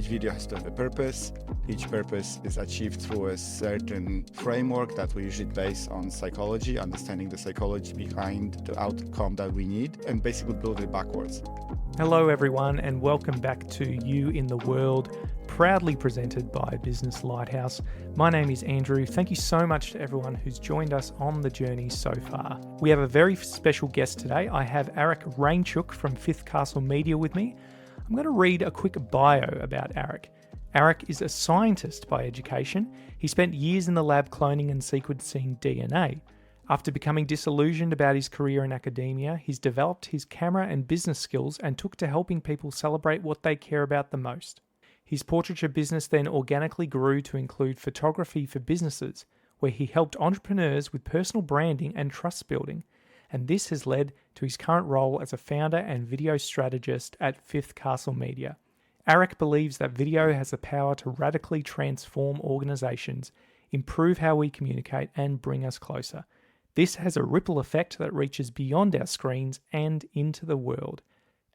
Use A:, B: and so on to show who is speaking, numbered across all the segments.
A: video has to have a purpose. Each purpose is achieved through a certain framework that we usually base on psychology, understanding the psychology behind the outcome that we need, and basically build it backwards.
B: Hello everyone, and welcome back to You in the World, proudly presented by Business Lighthouse. My name is Andrew. Thank you so much to everyone who's joined us on the journey so far. We have a very special guest today. I have Arek Rainczuk from Fifth Castle Media with me. I'm going to read a quick bio about Arek. Arek is a scientist by education. He spent years in the lab cloning and sequencing DNA. After becoming disillusioned about his career in academia, he's developed his camera and business skills and took to helping people celebrate what they care about the most. His portraiture business then organically grew to include photography for businesses, where he helped entrepreneurs with personal branding and trust building. And this has led to his current role as a founder and video strategist at Fifth Castle Media. Arek believes that video has the power to radically transform organizations, improve how we communicate, and bring us closer. This has a ripple effect that reaches beyond our screens and into the world.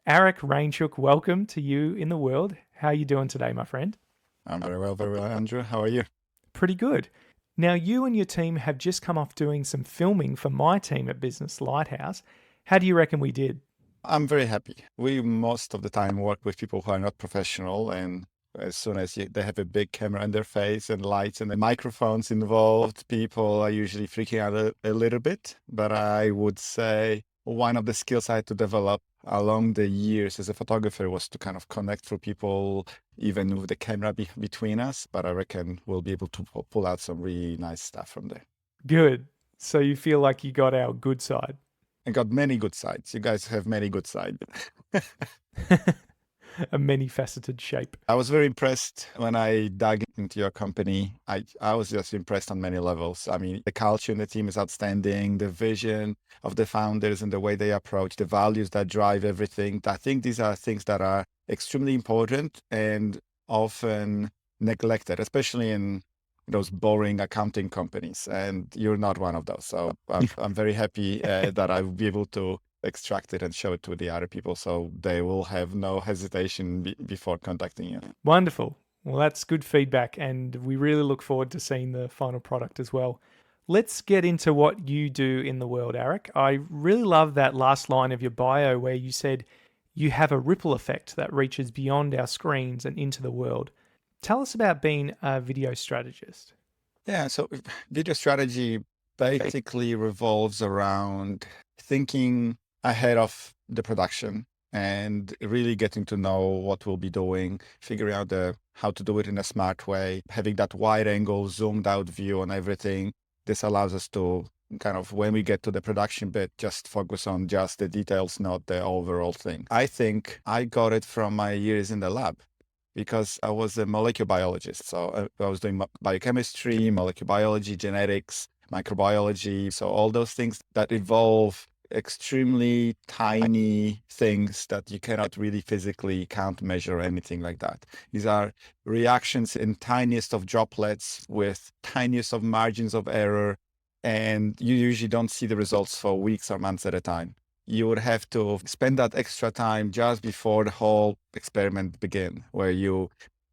B: Arek Rainczuk, welcome to You in the World. How are you doing today, my friend?
A: I'm very well, Andrew. How are you?
B: Pretty good. Now, you and your team have just come off doing some filming for my team at Business Lighthouse. How do you reckon we did?
A: I'm very happy. We most of the time work with people who are not professional, and as soon as they have a big camera in their face and lights and the microphones involved, people are usually freaking out a little bit. But I would say one of the skills I had to develop along the years as a photographer was to kind of connect through people, even with the camera between us. But I reckon we'll be able to pull out some really nice stuff from there.
B: Good. So you feel like you got our good side?
A: I got many good sides. You guys have many good sides.
B: A many-faceted shape.
A: I was very impressed when I dug into your company. I was just impressed on many levels. I mean, the culture in the team is outstanding. The vision of the founders and the way they approach, the values that drive everything. I think these are things that are extremely important and often neglected, especially in those boring accounting companies. And you're not one of those. So I'm very happy that I will be able to extract it and show it to the other people, so they will have no hesitation before contacting you.
B: Wonderful. Well, that's good feedback, and we really look forward to seeing the final product as well. Let's get into what you do in the world, Arek. I really love that last line of your bio where you said you have a ripple effect that reaches beyond our screens and into the world. Tell us about being a video strategist.
A: Yeah, so video strategy basically revolves around thinking ahead of the production and really getting to know what we'll be doing, figuring out how to do it in a smart way, having that wide angle, zoomed out view on everything. This allows us to kind of, when we get to the production bit, just focus on just the details, not the overall thing. I think I got it from my years in the lab because I was a molecular biologist. So I was doing biochemistry, molecular biology, genetics, microbiology. So all those things that involve extremely tiny things that you cannot really physically count, measure, or anything like that. These are reactions in tiniest of droplets with tiniest of margins of error, and you usually don't see the results for weeks or months at a time. You would have to spend that extra time just before the whole experiment begin, where you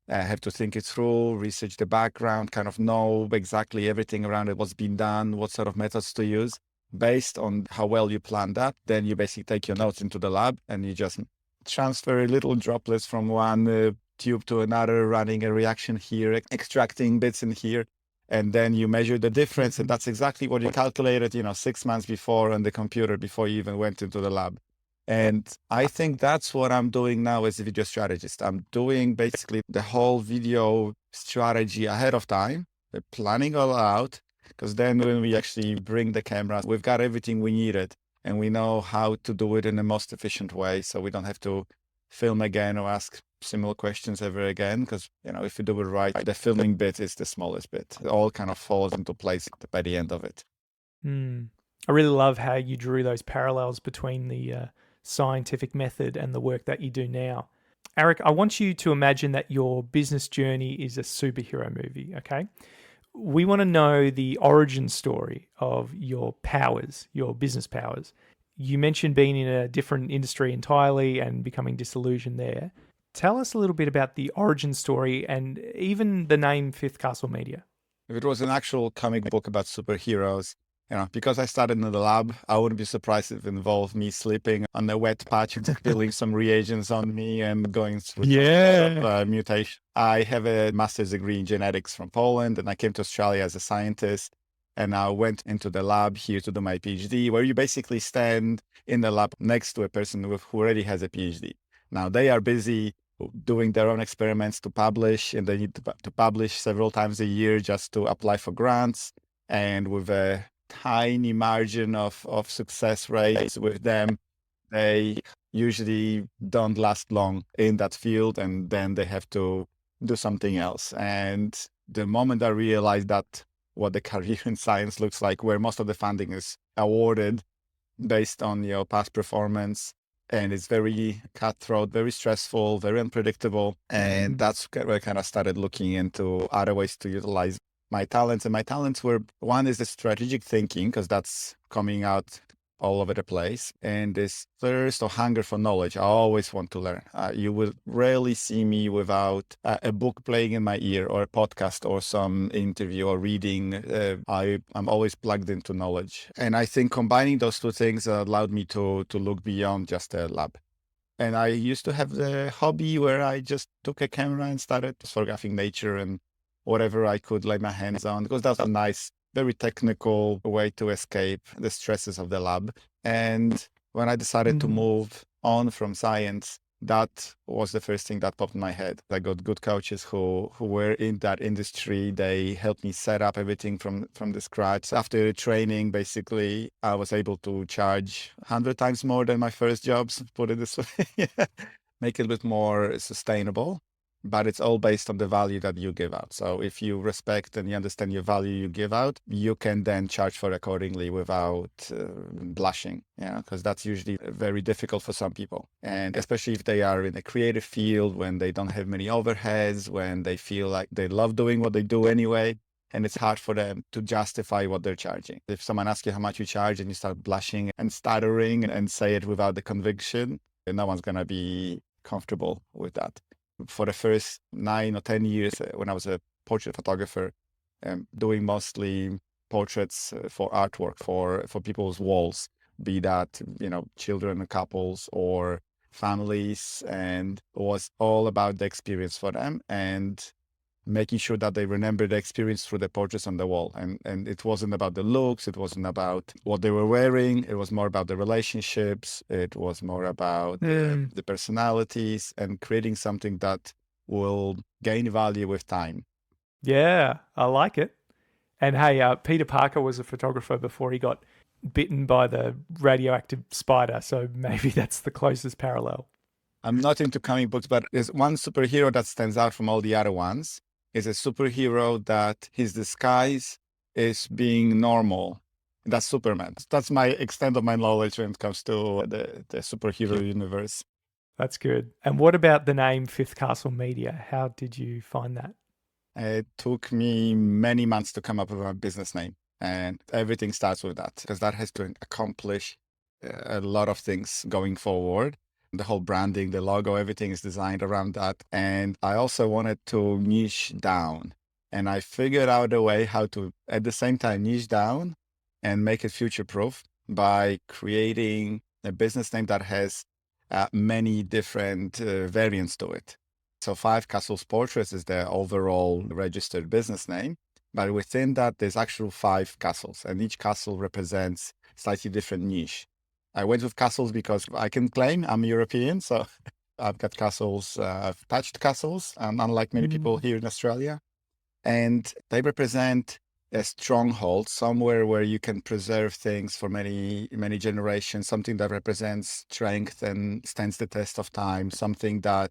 A: have to think it through, research the background, kind of know exactly everything around it, what's been done, what sort of methods to use. Based on how well you plan that, then you basically take your notes into the lab and you just transfer little droplets from one tube to another, running a reaction here, extracting bits in here, and then you measure the difference. And that's exactly what you calculated, 6 months before on the computer before you even went into the lab. And I think that's what I'm doing now as a video strategist. I'm doing basically the whole video strategy ahead of time, planning all out. Because then when we actually bring the camera, we've got everything we needed and we know how to do it in the most efficient way. So we don't have to film again or ask similar questions ever again. Because, if you do it right, the filming bit is the smallest bit. It all kind of falls into place by the end of it.
B: I really love how you drew those parallels between the scientific method and the work that you do now. Arek, I want you to imagine that your business journey is a superhero movie, okay? We want to know the origin story of your powers, your business powers. You mentioned being in a different industry entirely and becoming disillusioned there. Tell us a little bit about the origin story and even the name Fifth Castle Media.
A: If it was an actual comic book about superheroes, because I started in the lab, I wouldn't be surprised if it involved me sleeping on a wet patch and spilling some reagents on me and going through mutation. I have a master's degree in genetics from Poland, and I came to Australia as a scientist. And I went into the lab here to do my PhD, where you basically stand in the lab next to a person who already has a PhD. Now, they are busy doing their own experiments to publish, and they need to publish several times a year just to apply for grants. And with a tiny margin of success rates with them, they usually don't last long in that field, and then they have to do something else. And the moment I realized that what the career in science looks like, where most of the funding is awarded based on your past performance, and it's very cutthroat, very stressful, very unpredictable. And that's where I kind of started looking into other ways to utilize my talents. And my talents were, one is the strategic thinking, because that's coming out all over the place. And this thirst or hunger for knowledge. I always want to learn. You will rarely see me without a book playing in my ear, or a podcast, or some interview, or reading. I'm always plugged into knowledge. And I think combining those two things allowed me to look beyond just a lab. And I used to have the hobby where I just took a camera and started photographing nature and whatever I could lay my hands on, because that's a nice, very technical way to escape the stresses of the lab. And when I decided to move on from science, that was the first thing that popped in my head. I got good coaches who were in that industry. They helped me set up everything from the scratch. After training, basically, I was able to charge 100 times more than my first jobs, put it this way, make it a bit more sustainable. But it's all based on the value that you give out. So if you respect and you understand your value you give out, you can then charge for accordingly without blushing, because that's usually very difficult for some people. And especially if they are in a creative field, when they don't have many overheads, when they feel like they love doing what they do anyway, and it's hard for them to justify what they're charging. If someone asks you how much you charge and you start blushing and stuttering and say it without the conviction, no one's going to be comfortable with that. For the first 9 or 10 years, when I was a portrait photographer, doing mostly portraits for artwork, for people's walls, be that, children, couples, or families, and it was all about the experience for them and making sure that they remember the experience through the portraits on the wall. And it wasn't about the looks, it wasn't about what they were wearing, it was more about the relationships, it was more about the personalities, and creating something that will gain value with time.
B: Yeah, I like it. And hey, Peter Parker was a photographer before he got bitten by the radioactive spider, so maybe that's the closest parallel.
A: I'm not into comic books, but there's one superhero that stands out from all the other ones. Is a superhero that his disguise is being normal. That's Superman. That's my extent of my knowledge when it comes to the superhero universe.
B: That's good. And what about the name Fifth Castle Media? How did you find that?
A: It took me many months to come up with a business name, and everything starts with that, because that has to accomplish a lot of things going forward. The whole branding, the logo, everything is designed around that. And I also wanted to niche down. And I figured out a way how to, at the same time, niche down and make it future-proof by creating a business name that has many different variants to it. So Five Castles Portraits is the overall registered business name. But within that, there's actual 5 castles. And each castle represents slightly different niche. I went with castles because I can claim I'm European, so I've got castles, I've touched castles, unlike many people here in Australia. And they represent a stronghold, somewhere where you can preserve things for many, many generations, something that represents strength and stands the test of time, something that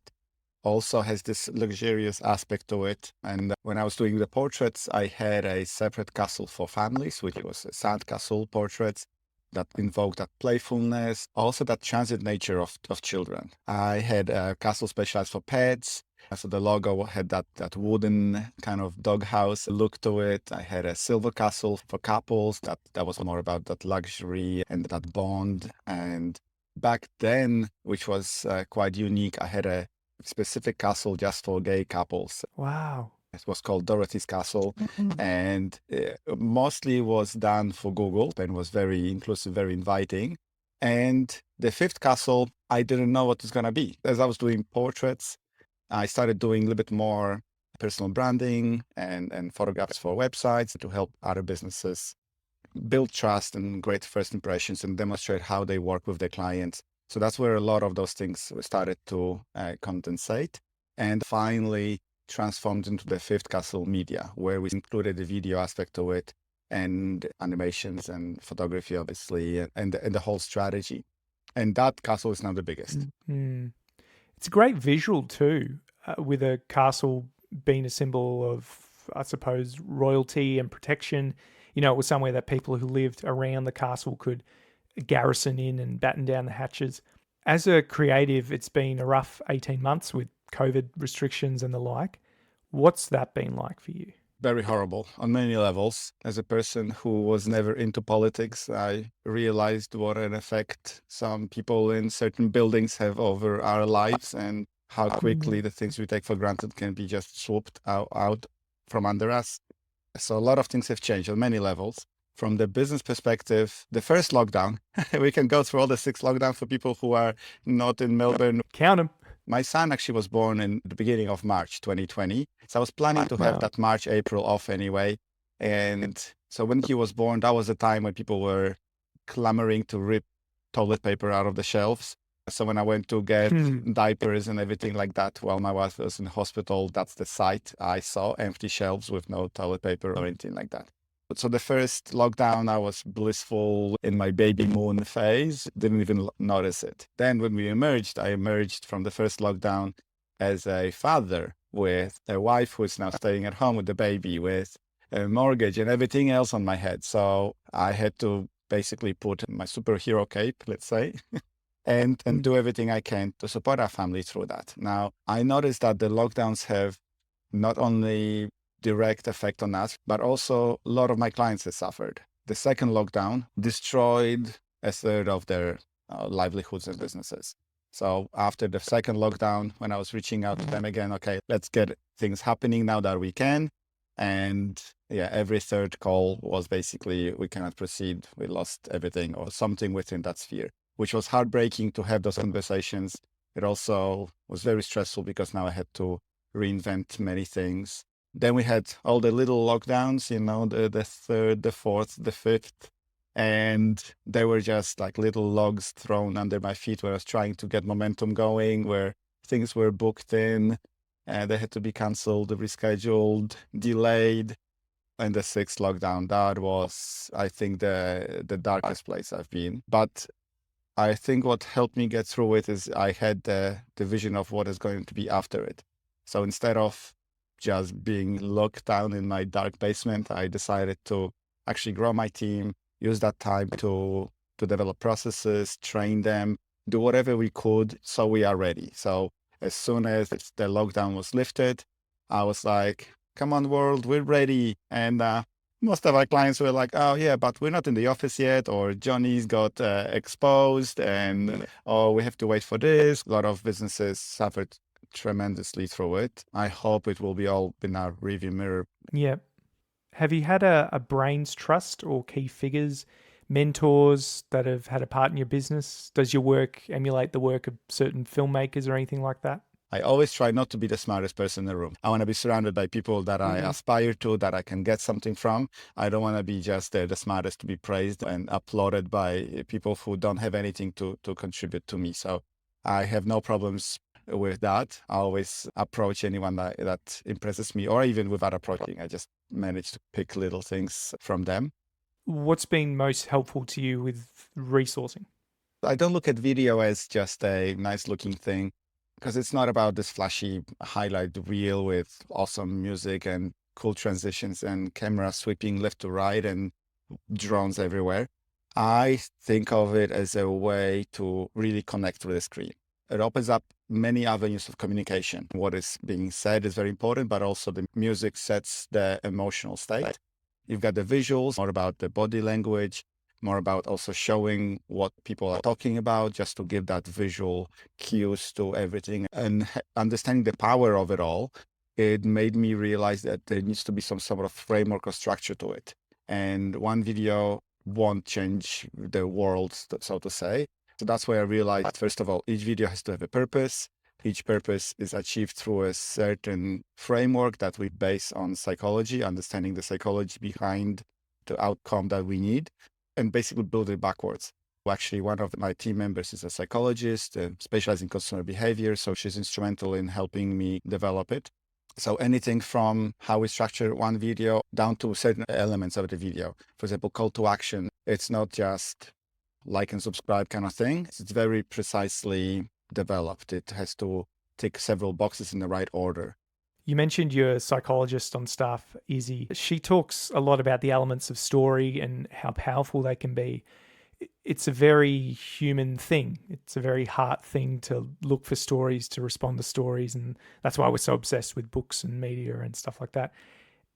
A: also has this luxurious aspect to it. And when I was doing the portraits, I had a separate castle for families, which was a sand castle portraits that invoked that playfulness, also that transit nature of children. I had a castle specialized for pets. So the logo had that wooden kind of doghouse look to it. I had a silver castle for couples that was more about that luxury and that bond. And back then, which was quite unique, I had a specific castle just for gay couples.
B: Wow.
A: It was called Dorothy's Castle, and mostly was done for Google and was very inclusive, very inviting. And the fifth castle, I didn't know what it was going to be. As I was doing portraits, I started doing a little bit more personal branding and photographs for websites to help other businesses build trust and great first impressions and demonstrate how they work with their clients. So that's where a lot of those things started to condensate and finally transformed into the fifth castle media, where we included the video aspect to it and animations and photography, obviously, and the whole strategy. And that castle is now the biggest.
B: It's a great visual too, with a castle being a symbol of, I suppose, royalty and protection. You know, it was somewhere that people who lived around the castle could garrison in and batten down the hatches. As a creative, it's been a rough 18 months with COVID restrictions and the like. What's that been like for you?
A: Very horrible on many levels. As a person who was never into politics, I realized what an effect some people in certain buildings have over our lives and how quickly the things we take for granted can be just swooped out from under us. So a lot of things have changed on many levels. From the business perspective, the first lockdown, we can go through all the 6 lockdowns for people who are not in Melbourne.
B: Count them.
A: My son actually was born in the beginning of March 2020. So I was planning to have that March, April off anyway. And so when he was born, that was the time when people were clamoring to rip toilet paper out of the shelves. So when I went to get diapers and everything like that while my wife was in hospital, that's the sight I saw, empty shelves with no toilet paper or anything like that. So the first lockdown, I was blissful in my baby moon phase, didn't even notice it. Then when we emerged, I emerged from the first lockdown as a father with a wife who's now staying at home with the baby, with a mortgage and everything else on my head. So I had to basically put my superhero cape, let's say, and do everything I can to support our family through that. Now, I noticed that the lockdowns have not only direct effect on us, but also a lot of my clients have suffered. The second lockdown destroyed a third of their livelihoods and businesses. So after the second lockdown, when I was reaching out to them again, okay, let's get things happening now that we can. And yeah, every third call was basically, we cannot proceed. We lost everything or something within that sphere, which was heartbreaking to have those conversations. It also was very stressful because now I had to reinvent many things. Then we had all the little lockdowns, you know, the third, the fourth, the fifth, and they were just like little logs thrown under my feet where I was trying to get momentum going, where things were booked in, and they had to be canceled, rescheduled, delayed. And the sixth lockdown, that was, I think, the darkest place I've been. But I think what helped me get through it is I had the vision of what is going to be after it. So instead of just being locked down in my dark basement, I decided to actually grow my team, use that time to develop processes, train them, do whatever we could so we are ready. So as soon as the lockdown was lifted, I was like, come on, world, we're ready. And most of our clients were like, oh, yeah, but we're not in the office yet, or Johnny's got exposed, and oh, we have to wait for this. A lot of businesses suffered tremendously through it. I hope it will be all in our rearview mirror.
B: Yeah. Have you had a brains trust or key figures, mentors that have had a part in your business? Does your work emulate the work of certain filmmakers or anything like that?
A: I always try not to be the smartest person in the room. I want to be surrounded by people that I aspire to, that I can get something from. I don't want to be just the smartest to be praised and applauded by people who don't have anything to contribute to me. So I have no problems with that. I always approach anyone that impresses me, or even without approaching, I just manage to pick little things from them.
B: What's been most helpful to you with resourcing?
A: I don't look at video as just a nice looking thing, because it's not about this flashy highlight reel with awesome music and cool transitions and camera sweeping left to right and drones everywhere. I think of it as a way to really connect with the screen. It opens up many avenues of communication. What is being said is very important, but also the music sets the emotional state. You've got the visuals, more about the body language, more about also showing what people are talking about, just to give that visual cues to everything and understanding the power of it all. It made me realize that there needs to be some sort of framework or structure to it. And one video won't change the world, so to say. So that's why I realized, first of all, each video has to have a purpose. Each purpose is achieved through a certain framework that we base on psychology, understanding the psychology behind the outcome that we need, and basically build it backwards. Actually, one of my team members is a psychologist, specialized in consumer behavior, so she's instrumental in helping me develop it. So anything from how we structure one video down to certain elements of the video. For example, call to action. It's not just like and subscribe kind of thing. It's very precisely developed. It has to tick several boxes in the right order.
B: You mentioned your psychologist on staff, Izzy. She talks a lot about the elements of story and how powerful they can be. It's a very human thing. It's a very heart thing to look for stories, to respond to stories. And that's why we're so obsessed with books and media and stuff like that.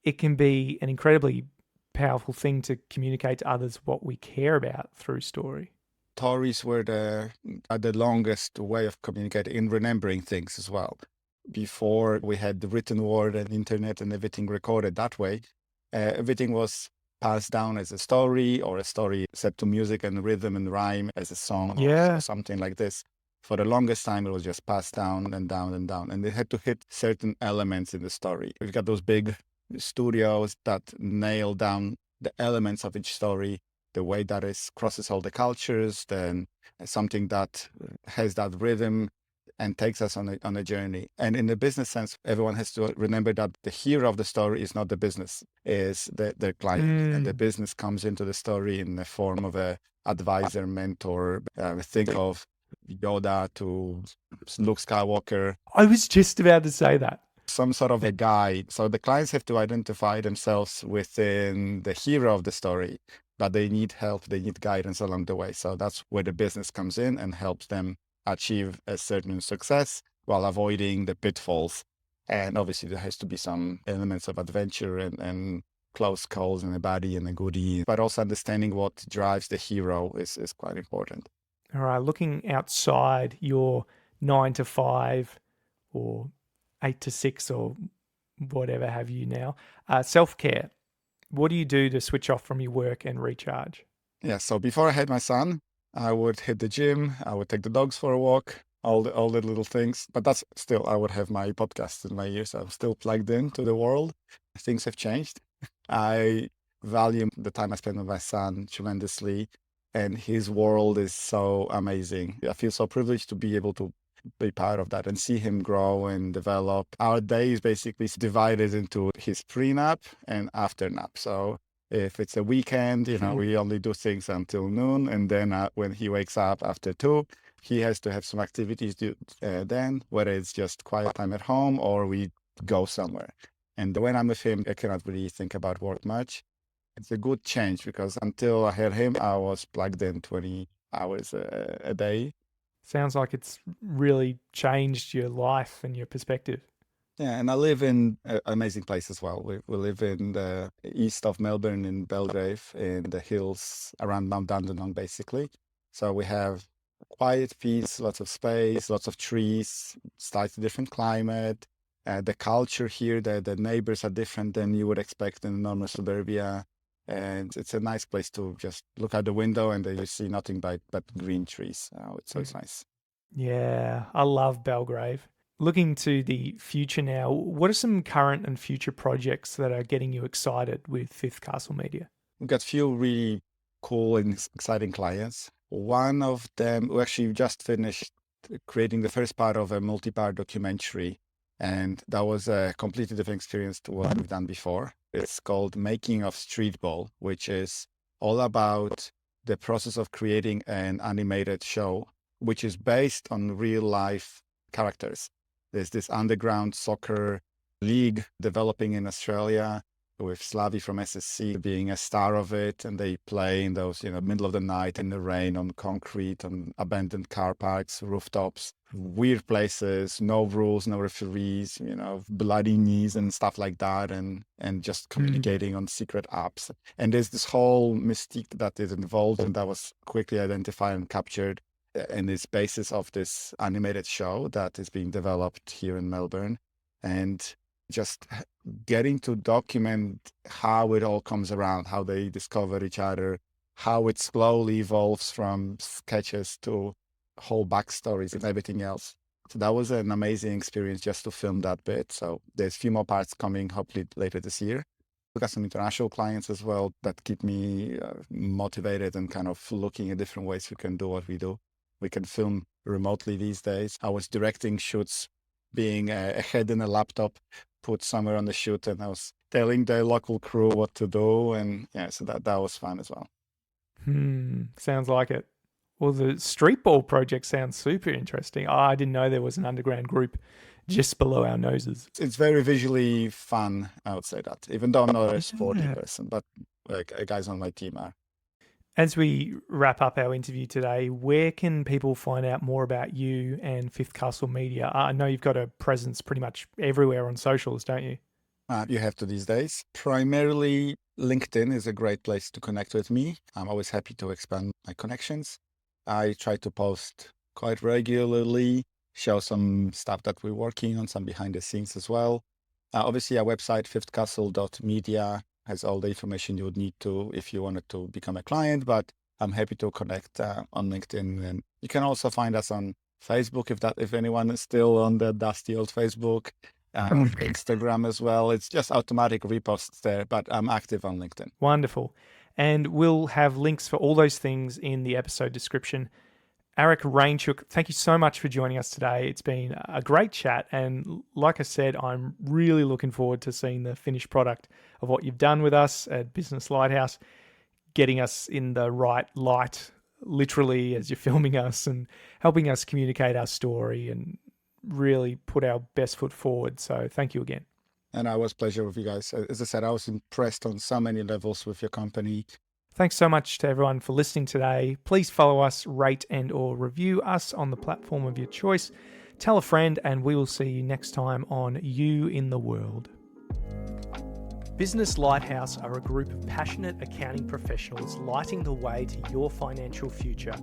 B: It can be an incredibly powerful thing to communicate to others what we care about through story.
A: Stories were the longest way of communicating, in remembering things as well. Before we had the written word and internet and everything recorded that way, everything was passed down as a story, or a story set to music and rhythm and rhyme as a song, or something like this. For the longest time, it was just passed down and down and down, and it had to hit certain elements in the story. We've got those big studios that nail down the elements of each story, the way that it crosses all the cultures, then something that has that rhythm and takes us on a journey. And in the business sense, everyone has to remember that the hero of the story is not the business, is the client. And the business comes into the story in the form of a advisor, mentor. Think of Yoda to Luke Skywalker.
B: I was just about to say that.
A: Some sort of a guide. So the clients have to identify themselves within the hero of the story, but they need help, they need guidance along the way. So that's where the business comes in and helps them achieve a certain success while avoiding the pitfalls. And obviously there has to be some elements of adventure and close calls and a baddie and a goodie, but also understanding what drives the hero is quite important.
B: All right, looking outside your 9 to 5 or 8 to 6 or whatever have you now, self-care. What do you do to switch off from your work and recharge?
A: Yeah, so before I had my son, I would hit the gym, I would take the dogs for a walk, all the little things. But that's still, I would have my podcast in my ears. I'm still plugged into the world. Things have changed. I value the time I spend with my son tremendously, and his world is so amazing. I feel so privileged to be able to be part of that and see him grow and develop. Our day is basically divided into his pre-nap and after nap. So if it's a weekend, we only do things until noon. And then when he wakes up after 2, he has to have some activities then, whether it's just quiet time at home or we go somewhere. And when I'm with him, I cannot really think about work much. It's a good change because until I had him, I was plugged in 20 hours a day.
B: Sounds like it's really changed your life and your perspective.
A: Yeah, and I live in an amazing place as well. We live in the east of Melbourne in Belgrave, in the hills around Mount Dandenong, basically. So we have quiet peace, lots of space, lots of trees, slightly different climate. The culture here, the neighbors are different than you would expect in normal suburbia. And it's a nice place to just look out the window and then you see nothing but green trees. It's nice.
B: Yeah, I love Belgrave. Looking to the future now, what are some current and future projects that are getting you excited with Fifth Castle Media?
A: We've got a few really cool and exciting clients. One of them, we actually just finished creating the first part of a multi-part documentary, and that was a completely different experience to what we've done before. It's called Making of Street Ball, which is all about the process of creating an animated show, which is based on real life characters. There's this underground soccer league developing in Australia. with Slavi from SSC being a star of it, and they play in those, middle of the night in the rain on concrete, on abandoned car parks, rooftops, weird places, no rules, no referees, bloody knees and stuff like that, and just communicating on secret apps. And there's this whole mystique that is involved, and that was quickly identified and captured in this basis of this animated show that is being developed here in Melbourne. And just getting to document how it all comes around, how they discover each other, how it slowly evolves from sketches to whole backstories and everything else. So that was an amazing experience just to film that bit. So there's a few more parts coming, hopefully later this year. We got some international clients as well that keep me motivated and kind of looking at different ways we can do what we do. We can film remotely these days. I was directing shoots, being a head in a laptop, put somewhere on the shoot, and I was telling the local crew what to do. And so that was fun as well.
B: Sounds like it. Well, the street ball project sounds super interesting. I didn't know there was an underground group just below our noses.
A: It's very visually fun, I would say that, even though I'm not a sporty person, but guys on my team are.
B: As we wrap up our interview today, where can people find out more about you and Fifth Castle Media? I know you've got a presence pretty much everywhere on socials, don't you?
A: You have to these days. Primarily, LinkedIn is a great place to connect with me. I'm always happy to expand my connections. I try to post quite regularly, show some stuff that we're working on, some behind the scenes as well. Obviously, our website, fifthcastle.media, has all the information you would need to if you wanted to become a client, but I'm happy to connect on LinkedIn. And you can also find us on Facebook if anyone is still on the dusty old Facebook, Instagram as well. It's just automatic reposts there, but I'm active on LinkedIn.
B: Wonderful. And we'll have links for all those things in the episode description. Arek Rainczuk, thank you so much for joining us today. It's been a great chat. And like I said, I'm really looking forward to seeing the finished product of what you've done with us at Business Lighthouse, getting us in the right light, literally, as you're filming us and helping us communicate our story and really put our best foot forward. So thank you again.
A: And it was a pleasure with you guys. As I said, I was impressed on so many levels with your company.
B: Thanks so much to everyone for listening today. Please follow us, rate and or review us on the platform of your choice. Tell a friend, and we will see you next time on You in the World. Business Lighthouse are a group of passionate accounting professionals lighting the way to your financial future,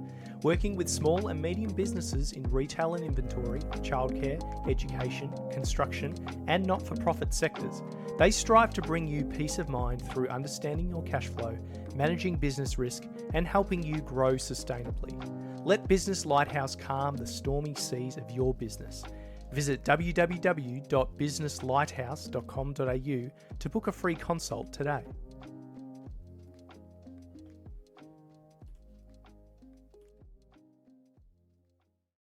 B: working with small and medium businesses in retail and inventory, childcare, education, construction, and not-for-profit sectors. They strive to bring you peace of mind through understanding your cash flow, managing business risk, and helping you grow sustainably. Let Business Lighthouse calm the stormy seas of your business. Visit www.businesslighthouse.com.au to book a free consult today.